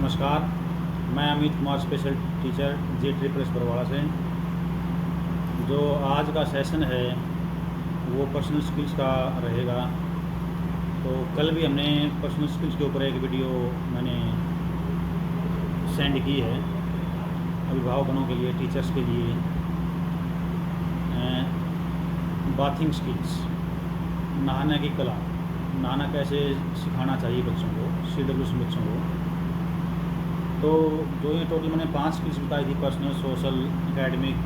नमस्कार, मैं Amit Kumar special teacher जे triple S Barwara से। जो आज का सेशन है वो पर्सनल स्किल्स का रहेगा। तो कल भी हमने पर्सनल स्किल्स के ऊपर एक वीडियो मैंने सेंड की है अभिभावकों के लिए, टीचर्स के लिए। बाथिंग स्किल्स, नहाने की कला, नहाना कैसे सिखाना चाहिए बच्चों को, CWS बच्चों को। तो जो ये टोटल मैंने 5 स्किल्स बताई थी, personal, social, academic,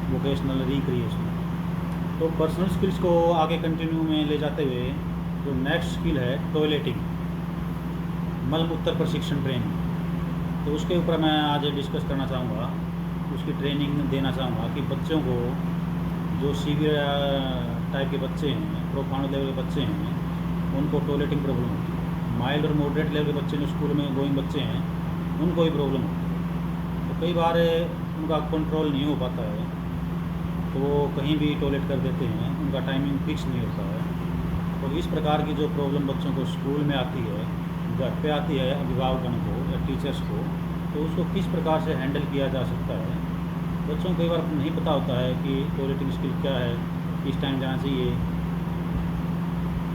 vocational, recreational. तो पर्सनल स्किल्स को आगे कंटिन्यू में ले जाते हुए जो नेक्स्ट स्किल है टॉयलेटिंग, मलमूत्र प्रशिक्षण ट्रेनिंग, तो उसके ऊपर मैं आज डिस्कस करना चाहूँगा, उसकी ट्रेनिंग देना चाहूँगा कि बच्चों को जो सीवियर टाइप के बच्चे हैं, प्रोफाउंड लेवल के बच्चे हैं, उनको टॉयलेटिंग प्रॉब्लम होती है। माइल्ड और मॉडरेट लेवल के बच्चे जो स्कूल में गोइंग बच्चे हैं उनको ही प्रॉब्लम होती है। तो कई बार उनका कंट्रोल नहीं हो पाता है, तो वो कहीं भी टॉयलेट कर देते हैं, उनका टाइमिंग फिक्स नहीं होता है। तो इस प्रकार की जो प्रॉब्लम बच्चों को स्कूल में आती है, घर पे आती है अभिभावकों को या टीचर्स को, तो उसको किस प्रकार से हैंडल किया जा सकता है। बच्चों को कई बार नहीं पता होता है कि टॉयलेटिंग स्किल क्या है, किस टाइम जाना चाहिए,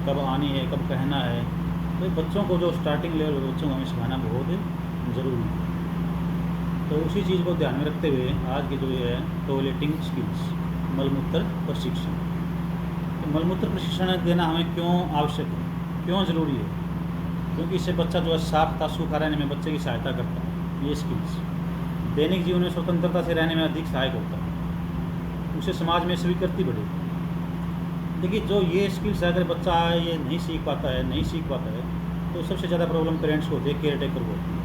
कब आनी है, कब कहना है। तो बच्चों को जो स्टार्टिंग लेवल के बच्चों को हमें सिखाना बहुत ज़रूरी है। तो उसी चीज़ को ध्यान में रखते हुए आज की जो ये है टॉयलेटिंग स्किल्स, मलमूत्र प्रशिक्षण। तो मलमूत्र प्रशिक्षण देना हमें क्यों आवश्यक है, क्यों ज़रूरी है? क्योंकि इससे बच्चा जो है साफ था सूखा रहने में बच्चे की सहायता करता है। ये स्किल्स दैनिक जीवन में स्वतंत्रता से रहने में अधिक सहायक होता है, उसे समाज में स्वीकृति बढ़ेगी। देखिए, जो ये स्किल्स है, अगर बच्चा ये नहीं सीख पाता है तो सबसे ज़्यादा प्रॉब्लम पेरेंट्स को होती है, केयर टेकर को होती है।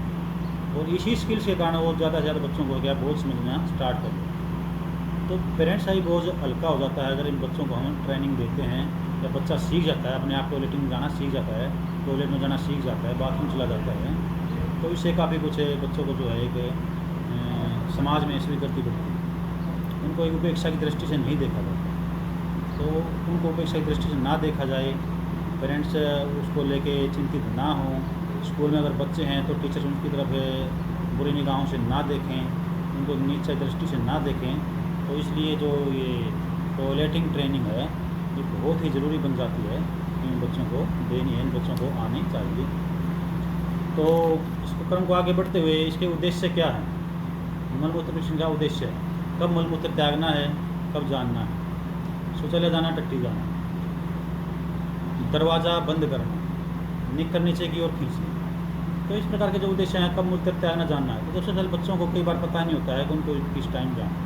और इसी स्किल्स के कारण वो ज़्यादा से ज़्यादा बच्चों को क्या बोझ समझना स्टार्ट कर देते हैं। तो पेरेंट्स का ही बोझ हल्का हो जाता है अगर इन बच्चों को हम ट्रेनिंग देते हैं, या बच्चा सीख जाता है, अपने आप टॉयलेटिंग जाना सीख जाता है, टॉयलेट में जाना सीख जाता है, बाथरूम चला जाता है, तो इससे काफ़ी कुछ बच्चों को जो है एक समाज में स्वीकृति बढ़ती है। उनको एक उपेक्षा की दृष्टि से नहीं देखा जाता। तो उनको उपेक्षा की दृष्टि से ना देखा जाए, पेरेंट्स उसको लेके चिंतित ना हो। स्कूल में अगर बच्चे हैं तो टीचर्स उनकी तरफ बुरी निगाहों से ना देखें, उनको नीचा दृष्टि से ना देखें। तो इसलिए जो ये टॉयलेटिंग ट्रेनिंग है ये बहुत ही ज़रूरी बन जाती है, इन बच्चों को देनी है, इन बच्चों को आनी चाहिए। तो इस क्रम को आगे बढ़ते हुए इसके उद्देश्य क्या है, मलमूत्र प्रशिक्षण का उद्देश्य है कब मलमूत्र त्यागना है, कब जानना है, शौचालय जाना, टट्टी जाना, दरवाज़ा बंद करना, निकर नीचे की ओर खींचना। तो इस प्रकार के जो उद्देश्य हैं, कब मूत्र त्यागना, जानना है। तो सबसे पहले बच्चों को कई बार पता नहीं होता है कि उनको किस टाइम जाना है।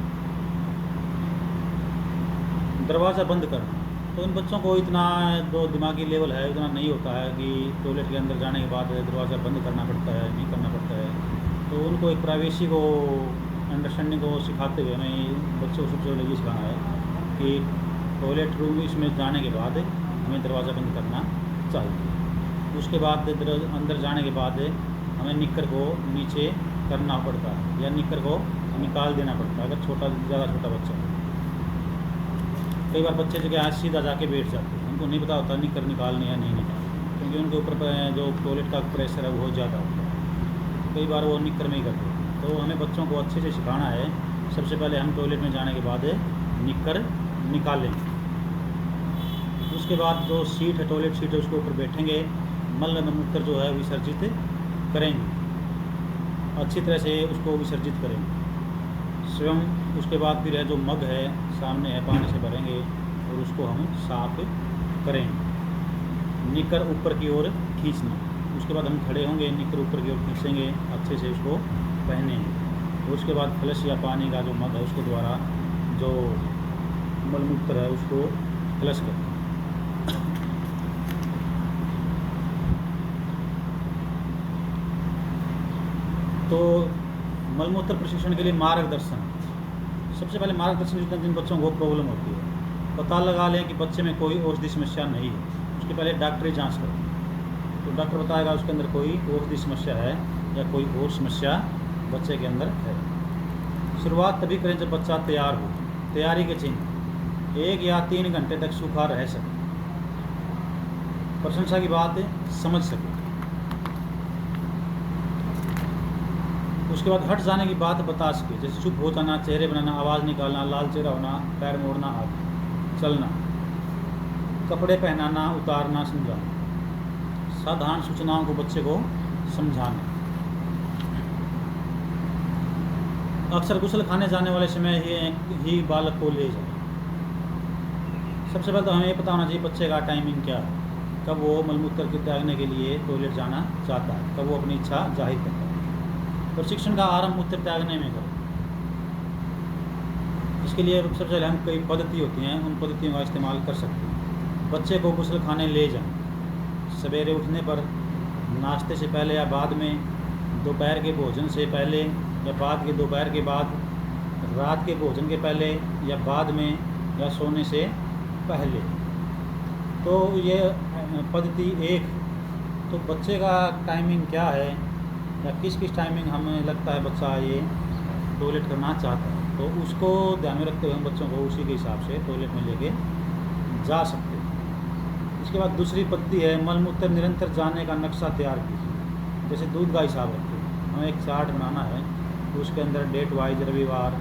दरवाज़ा बंद करना, तो इन बच्चों को इतना जो दिमागी लेवल है इतना नहीं होता है कि टॉयलेट के अंदर जाने के बाद दरवाज़ा बंद करना पड़ता है, नहीं करना पड़ता है। तो उनको एक प्राइवेसी को, अंडरस्टैंडिंग को सिखाते हुए हमें बच्चों को सबसे पहले ये सिखाना है कि टॉयलेट रूम इसमें जाने के बाद हमें दरवाज़ा बंद करना चाहिए। उसके बाद अंदर जाने के बाद हमें निक्कर को नीचे करना पड़ता है, या निक्कर को निकाल देना पड़ता है अगर ज़्यादा छोटा बच्चा है। कई बार बच्चे जो आज सीधा जाके बैठ जाते हैं, उनको नहीं पता होता निक्कर निकालनी या नहीं निकालनी, क्योंकि उनके ऊपर जो टॉयलेट का प्रेशर है वो बहुत ज़्यादा होता है। कई बार वो निक्कर में ही करते हैं। तो हमें बच्चों को अच्छे से सिखाना है, सबसे पहले हम टॉयलेट में जाने के बाद निक्कर निकालें। उसके बाद जो सीट है, टॉयलेट सीट है, उसके ऊपर बैठेंगे, मल मूत्र जो है विसर्जित करेंगे, अच्छी तरह से उसको विसर्जित करेंगे स्वयं। उसके बाद फिर है जो मग है सामने है, पानी से भरेंगे और उसको हम साफ करेंगे। निकर ऊपर की ओर खींचना, उसके बाद हम खड़े होंगे, निकर ऊपर की ओर खींचेंगे, अच्छे से उसको पहनेंगे। उसके बाद फ्लश या पानी का जो मग है उसके द्वारा जो मलमूत्र है उसको फ्लश करें। तो मलमूत्र प्रशिक्षण के लिए मार्गदर्शन, सबसे पहले मार्गदर्शन जिन बच्चों को प्रॉब्लम होती है, पता लगा लें कि बच्चे में कोई औषधि समस्या नहीं है। उसके पहले डॉक्टरी जांच करें, तो डॉक्टर बताएगा उसके अंदर कोई औषधि समस्या है या कोई और समस्या बच्चे के अंदर है। शुरुआत तभी करें जब बच्चा तैयार हो, तैयारी के चिन्ह 1 या 3 घंटे तक सूखा रह सके, प्रशंसा की बात समझ सके। उसके बाद हट जाने की बात बता सके, जैसे चुप हो जाना, चेहरे बनाना, आवाज़ निकालना, लाल चेहरा होना, पैर मोड़ना आदि, चलना, कपड़े पहनाना, उतारना, समझाना, साधारण सूचनाओं को बच्चे को समझाना। अक्सर गुस्ल खाने जाने वाले समय ही बालक को ले जाए। सबसे पहले तो हमें ये पता होना चाहिए बच्चे का टाइमिंग क्या है, कब वो मलमूत्र के त्यागने के लिए टॉयलेट जाना चाहता है, कब वो अपनी इच्छा जाहिर करता है। प्रशिक्षण का आरंभ मूत्र त्यागने में करें। इसके लिए सबसे पहले हम कई पद्धति होती हैं, उन पद्धतियों का इस्तेमाल कर सकते हैं। बच्चे को गुस्ल खाने ले जाएं। सवेरे उठने पर, नाश्ते से पहले या बाद में, दोपहर के भोजन से पहले या बाद के, दोपहर के बाद, रात के भोजन के पहले या बाद में, या सोने से पहले। तो ये पद्धति एक। तो बच्चे का टाइमिंग क्या है या किस किस टाइमिंग हमें लगता है बच्चा ये टॉयलेट करना चाहता है, तो उसको ध्यान में रखते हुए हम बच्चों को उसी के हिसाब से टॉयलेट में लेके जा सकते हैं। इसके बाद दूसरी पद्धति है मलमूत्र निरंतर जाने का नक्शा तैयार कीजिए। जैसे दूध का हिसाब रखते हैं, हमें एक चार्ट बनाना है, तो उसके अंदर डेट वाइज रविवार,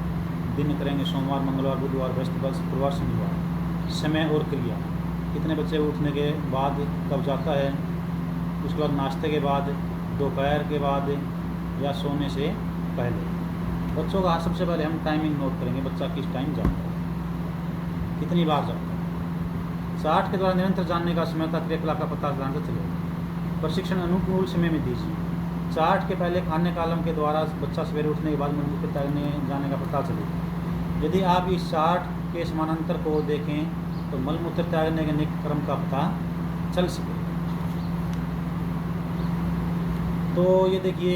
दिन करेंगे सोमवार, मंगलवार, बुधवार, बृहस्पतिवार, शुक्रवार, शनिवार, समय और क्रिया, कितने बच्चे उठने के बाद कब जाता है, उसके बाद नाश्ते के बाद, दोपहर के बाद या सोने से पहले। बच्चों का सबसे पहले हम टाइमिंग नोट करेंगे, बच्चा किस टाइम जाता है, कितनी बार जाता है। चार्ट के द्वारा निरंतर जानने का समय तथा क्रियाकलाप का पता लगाना चलेगा। प्रशिक्षण अनुकूल समय में दीजिए। चार्ट के पहले खाने कालम के द्वारा बच्चा सवेरे उठने के बाद मलमूत्र त्यागने जाने का पता चलेगा। यदि आप इस चार्ट के समानांतर को देखें तो मलमूत्र त्यागने के नित्य क्रम का पता चल सके। तो ये देखिए,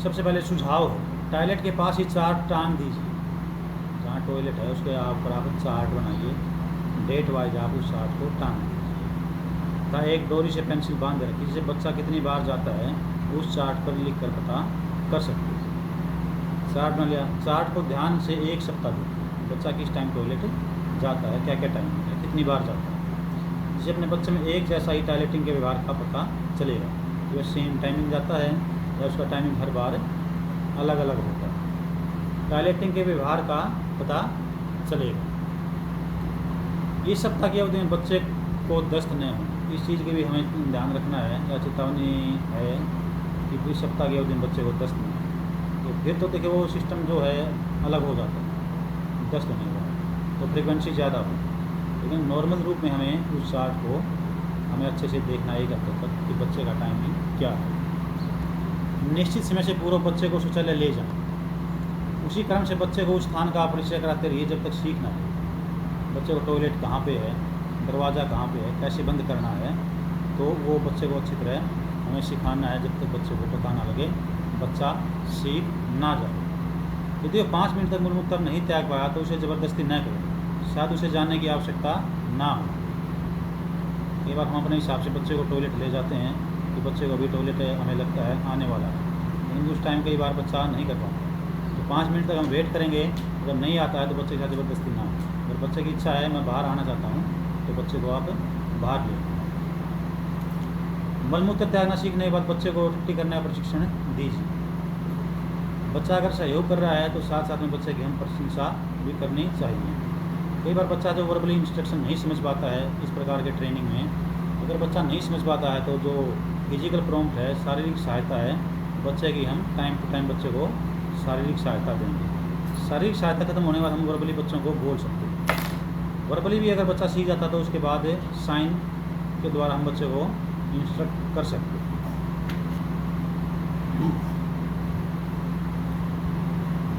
सबसे पहले सुझाव है टॉयलेट के पास ही चार्ट टांग दीजिए। जहाँ टॉयलेट है उसके आप चार्ट बनाइए, डेट वाइज आप उस चार्ट को टांग दीजिए तथा एक डोरी से पेंसिल बांध रखिए, जिससे बच्चा कितनी बार जाता है उस चार्ट पर लिख कर पता कर सकते हैं। चार्ट बना लिया, चार्ट को ध्यान से एक सप्ताह देखिए, बच्चा किस टाइम टॉयलेट जाता है, क्या क्या टाइम है, कितनी बार जाता है, जिससे अपने बच्चे में एक जैसा ही टॉयलेटिंग के व्यवहार का पता चलेगा कि वह सेम टाइमिंग जाता है या उसका टाइमिंग हर बार अलग अलग होता है। टॉयलेटिंग के व्यवहार का पता चलेगा। इस सप्ताह की अवधि में बच्चे को दस्त न हो, इस चीज़ के भी हमें ध्यान रखना है या चेतावनी है कि इस सप्ताह की अवधि में बच्चे को दस्त नहीं है। तो फिर तो देखिए वो सिस्टम जो है अलग हो जाता है, दस्त नहीं हुआ तो फ्रिक्वेंसी ज़्यादा हो, लेकिन नॉर्मल रूप में हमें उस चार्ट को हमें अच्छे से देखना है 1 हफ्ते तक कि बच्चे का टाइमिंग क्या है। निश्चित समय से पूर्व बच्चे को शौचालय ले जाएं। उसी क्रम से बच्चे को उस स्थान का परिचय कराते रहिए जब तक सीख ना ले। बच्चे को टॉयलेट कहाँ पे है, दरवाज़ा कहाँ पे है, कैसे बंद करना है, तो वो बच्चे को अच्छी तरह हमें सिखाना है जब तक बच्चे को पता ना लगे, बच्चा सीख ना जाए। यदि वो 5 मिनट तक मलमूत्र नहीं त्याग पाया तो उसे ज़बरदस्ती न करें, शायद उसे जाने की आवश्यकता ना हो। कई बार हम अपने हिसाब से बच्चे को टॉयलेट ले जाते हैं कि बच्चे को अभी टॉयलेट हमें लगता है आने वाला है, लेकिन उस टाइम कई बार बच्चा नहीं कर पाता। तो 5 मिनट तक हम वेट करेंगे, अगर नहीं आता है तो बच्चे के साथ ज़बरदस्ती ना हो। अगर बच्चे की इच्छा है मैं बाहर आना चाहता हूँ तो बच्चे को आप बाहर ले। मलमूत्र त्यागना सीखने के बाद बच्चे को टट्टी करने का प्रशिक्षण दीजिए। बच्चा अगर सहयोग कर रहा है तो साथ साथ में बच्चे की हम प्रशंसा भी करनी चाहिए। कई बार बच्चा जो वर्बली इंस्ट्रक्शन नहीं समझ पाता है इस प्रकार के ट्रेनिंग में, अगर बच्चा नहीं समझ पाता है तो जो फिजिकल प्रॉम्प्ट है, शारीरिक सहायता है बच्चे की, हम टाइम टू टाइम बच्चे को शारीरिक सहायता देंगे। शारीरिक सहायता खत्म होने के बाद हम वर्बली बच्चों को बोल सकते हैं। वर्बली भी अगर बच्चा सीख जाता तो उसके बाद साइन के द्वारा हम बच्चे को इंस्ट्रक्ट कर सकते हैं।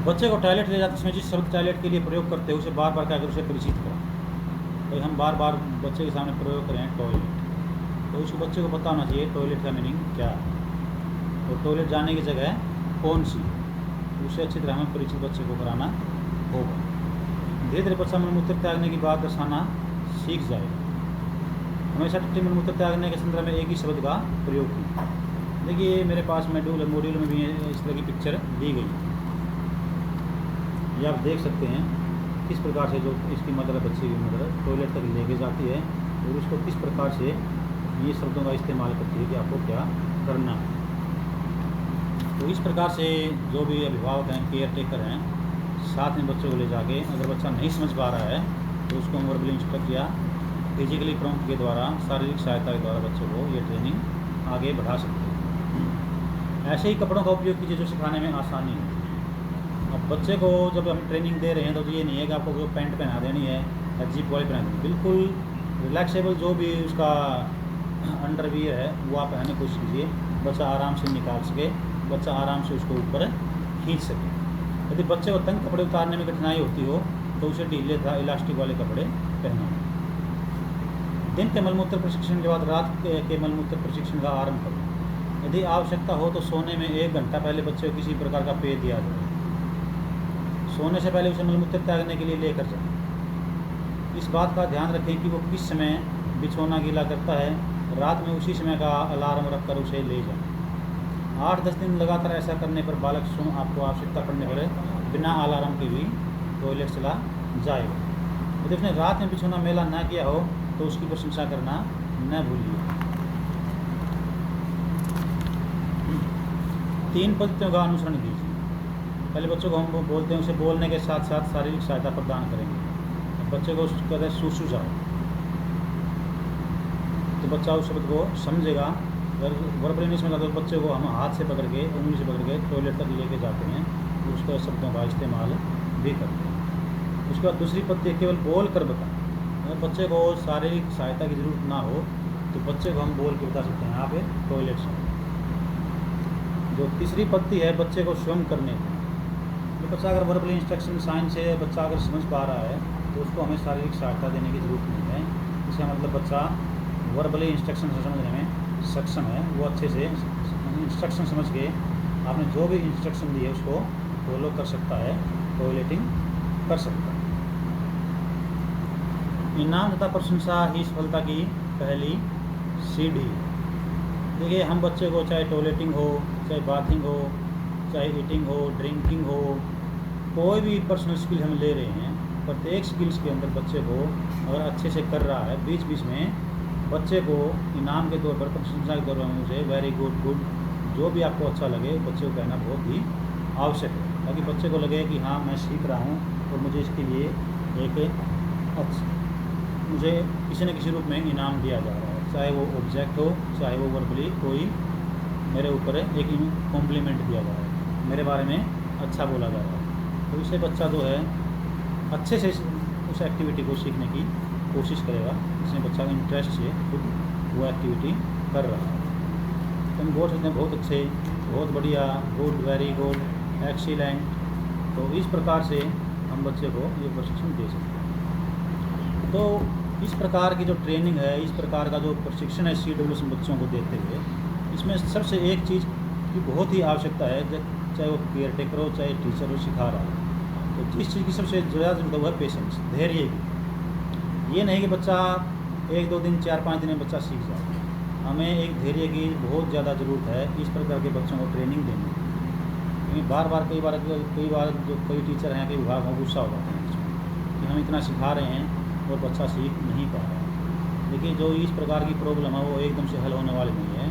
बच्चे को टॉयलेट ले जाते समय जिस शब्द टॉयलेट के लिए प्रयोग करते हैं उसे बार बार कहकर उसे परिचित करें। तो हम बार बार बच्चे के सामने प्रयोग करें टॉयलेट, तो उसको बच्चे को पता होना चाहिए टॉयलेट का मीनिंग क्या है और टॉयलेट जाने की जगह कौन सी, उसे अच्छी तरह हमें परिचित बच्चे को कराना होगा। धीरे धीरे बच्चा मलमूत्र त्यागने की बात दर्शाना सीख जाएगा। हमेशा टट्टी मलमूत्र त्यागने के संदर्भ में एक ही शब्द का प्रयोग किया। देखिए मेरे पास मॉड्यूल में भी इस तरह की पिक्चर दी गई है, ये आप देख सकते हैं किस प्रकार से जो इसकी मदर, बच्चे की मदर टॉयलेट तक लेके जाती है और उसको किस प्रकार से ये शब्दों का इस्तेमाल करती है कि आपको क्या करना है। तो तो इस प्रकार से जो भी अभिभावक हैं, केयर टेकर हैं, साथ में बच्चों को ले जाके अगर बच्चा नहीं समझ पा रहा है तो उसको वर्बली इंस्ट्रक्ट या फिजिकली प्रॉम्प्ट के द्वारा, शारीरिक सहायता के द्वारा बच्चों को ये ट्रेनिंग आगे बढ़ा सकते हैं। ऐसे ही कपड़ों का उपयोग कीजिए जो सिखाने में आसानी है। अब बच्चे को जब हम ट्रेनिंग दे रहे हैं तो ये नहीं है कि आपको जो पैंट पहना देनी है या जीप वाली पहना देनी, बिल्कुल रिलैक्सेबल जो भी उसका अंडरवियर है वो आप पहनने की कोशिश कीजिए, बच्चा आराम से निकाल सके, बच्चा आराम से उसको ऊपर खींच सके। यदि बच्चे को तंग कपड़े उतारने में कठिनाई होती हो तो उसे ढीले था इलास्टिक वाले कपड़े पहना। दिन के मलमूत्र प्रशिक्षण के बाद रात के मलमूत्र प्रशिक्षण का आरंभ करें। यदि आवश्यकता हो तो सोने में 1 घंटा पहले बच्चे को किसी प्रकार का पेय दिया जाए। सोने से पहले उसे मलमूत्र त्यागने के लिए लेकर जाएं। इस बात का ध्यान रखें कि वो किस समय बिछौना गीला करता है, रात में उसी समय का अलार्म रखकर उसे ले जाएं। 8-10 दिन लगातार ऐसा करने पर बालक स्वयं आपको आवश्यकता पड़ने पर बिना अलार्म के भी टॉयलेट चला जाएगा। यदि उसने रात में बिछौना मेला ना किया हो तो उसकी प्रशंसा करना न भूलिए। 3 पद्धतियों का अनुसरण कीजिए। पहले बच्चों को हम बोलते हैं, उसे बोलने के साथ साथ शारीरिक सहायता प्रदान करेंगे। बच्चे को कहते हैं सुसु जाओ, तो बच्चा उस शब्द को समझेगा। अगर वर्बली नहीं समझा तो बच्चे को हम हाथ से पकड़ के, उंगली से पकड़ के टॉयलेट तक लेके जाते हैं, तो उसके शब्दों का इस्तेमाल भी करते हैं। उसके बाद दूसरी पद्धति केवल बोल कर बताएं। अगर बच्चे को शारीरिक सहायता की ज़रूरत ना हो तो बच्चे को हम बोल के बता सकते हैं, यहाँ पे टॉयलेट से। जो तीसरी पद्धति है बच्चे को स्वयं करने की। तो बच्चा अगर वर्बली इंस्ट्रक्शन साइन से बच्चा अगर समझ पा रहा है तो उसको हमें शारीरिक सहायता देने की ज़रूरत नहीं है। इसका मतलब बच्चा वर्बली इंस्ट्रक्शन से समझने में सक्षम है, वो अच्छे से इंस्ट्रक्शन समझ के आपने जो भी इंस्ट्रक्शन दी है उसको फॉलो कर सकता है, टॉयलेटिंग कर सकता है। इनाम तथा प्रशंसा ही सफलता की पहली सीढ़ी। देखिए, हम बच्चे को चाहे टॉयलेटिंग हो, चाहे बाथिंग हो, चाहे ईटिंग हो, ड्रिंकिंग हो, कोई भी पर्सनल स्किल हम ले रहे हैं, प्रत्येक स्किल्स के अंदर बच्चे को अगर अच्छे से कर रहा है, बीच बीच में बच्चे को इनाम के तौर पर, प्रशंसा के तौर पर मुझे वेरी गुड, गुड, जो भी आपको अच्छा लगे बच्चे को कहना बहुत ही आवश्यक है, ताकि बच्चे को लगे कि हाँ मैं सीख रहा हूँ और मुझे इसके लिए मुझे किसी न किसी रूप में इनाम दिया जा रहा है, चाहे वो ऑब्जेक्ट हो, चाहे वो वर्बली कोई मेरे ऊपर एक कॉम्प्लीमेंट दिया जा रहा है, मेरे बारे में अच्छा बोला जा रहा है। तो इससे बच्चा जो है अच्छे से उस एक्टिविटी को सीखने की कोशिश करेगा, जिसमें बच्चा इंटरेस्ट से खुद वो एक्टिविटी कर रहा है। तो हम बोल सकते हैं बहुत अच्छे, बहुत बढ़िया, गुड, वेरी गुड, एक्सीलेंट। तो इस प्रकार से हम बच्चे को ये प्रशिक्षण दे सकते हैं। तो इस प्रकार की जो ट्रेनिंग है, इस प्रकार का जो प्रशिक्षण है CWS बच्चों को देते हुए, इसमें सबसे एक चीज़ की बहुत ही आवश्यकता है, चाहे वो केयर टेकर हो, चाहे टीचर हो सिखा रहा है, तो जिस चीज़ की सबसे ज़्यादा जरूरत है वो है पेशेंस, धैर्य की। ये नहीं कि बच्चा 1-2 दिन, 4-5 दिन में बच्चा सीख जाए। हमें एक धैर्य की बहुत ज़्यादा ज़रूरत है इस प्रकार के बच्चों को ट्रेनिंग देने की। क्योंकि कई बार जो कोई टीचर हैं, कई विभाग में गुस्सा हो जाते हैं कि हम इतना सिखा रहे हैं और बच्चा सीख नहीं पा रहा है। लेकिन जो इस प्रकार की प्रॉब्लम है वो एकदम से हल होने वाली नहीं है।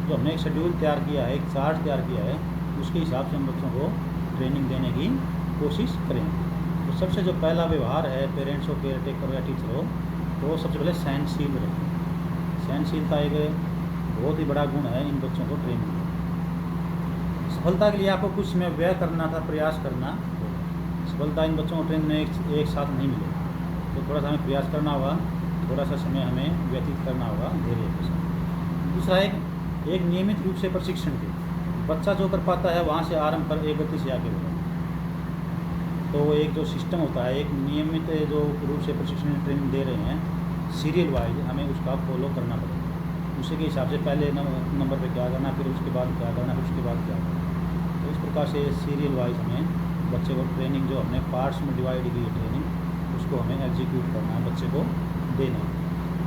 जो हमने एक शेड्यूल तैयार किया है, एक चार्ट तैयार किया है, उसके हिसाब से हम बच्चों को ट्रेनिंग देने की कोशिश करेंगे। तो सबसे जो पहला व्यवहार है, पेरेंट्स हो, केयर टेकर या टीचर हो, तो वो सबसे पहले सहनशील रहे। सहनशीलता एक बहुत ही बड़ा गुण है इन बच्चों को ट्रेनिंग में। सफलता के लिए आपको कुछ समय व्यय करना था, प्रयास करना होगा। सफलता इन बच्चों को ट्रेनिंग में एक साथ नहीं मिलेगी, तो थोड़ा सा हमें प्रयास करना होगा, थोड़ा सा समय हमें व्यतीत करना होगा धैर्य के साथ। दूसरा एक नियमित रूप से प्रशिक्षण के, बच्चा जो कर पाता है वहाँ से आरंभ कर एक गति से आगे बढ़े। तो एक जो सिस्टम होता है, एक नियमित जो रूप से प्रशिक्षण ट्रेनिंग दे रहे हैं, सीरियल वाइज हमें उसका फॉलो करना पड़ेगा। उसी के हिसाब से पहले नंबर पे क्या करना, फिर उसके बाद क्या करना, फिर उसके बाद क्या करना। तो इस प्रकार से सीरियल वाइज हमें बच्चे को ट्रेनिंग, जो हमने पार्ट्स में डिवाइड की ट्रेनिंग, उसको हमें एग्जीक्यूट करना है, बच्चे को देना है।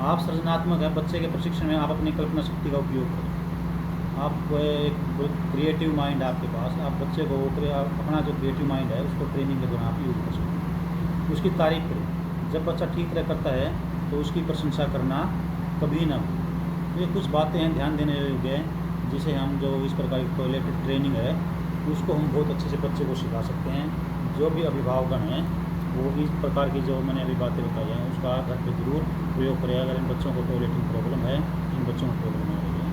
आप सृजनात्मक है, बच्चे के प्रशिक्षण में आप अपनी कल्पना शक्ति का उपयोग करें। आप एक क्रिएटिव माइंड आपके पास, आप बच्चे को अपना जो क्रिएटिव माइंड है उसको ट्रेनिंग के दौरान आप यूज कर सकते हैं। उसकी तारीफ करें। जब बच्चा ठीक तरह करता है तो उसकी प्रशंसा करना कभी ना भूलें। ये कुछ बातें हैं ध्यान देने योग्य, जिसे हम जो इस प्रकार की टॉयलेट ट्रेनिंग है उसको हम बहुत अच्छे से बच्चे को सिखा सकते हैं। जो भी अभिभावकगण हैं वो इस प्रकार की जो मैंने अभी बातें बताई हैं उसका घर पे ज़रूर प्रयोग करें। अगर इन बच्चों को टॉयलेटिंग प्रॉब्लम है, इन बच्चों को प्रॉब्लम आ रही है,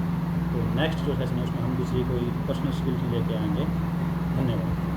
तो नेक्स्ट जो सेशन है उसमें हम दूसरी कोई पर्सनल स्किल लेके आएंगे। धन्यवाद।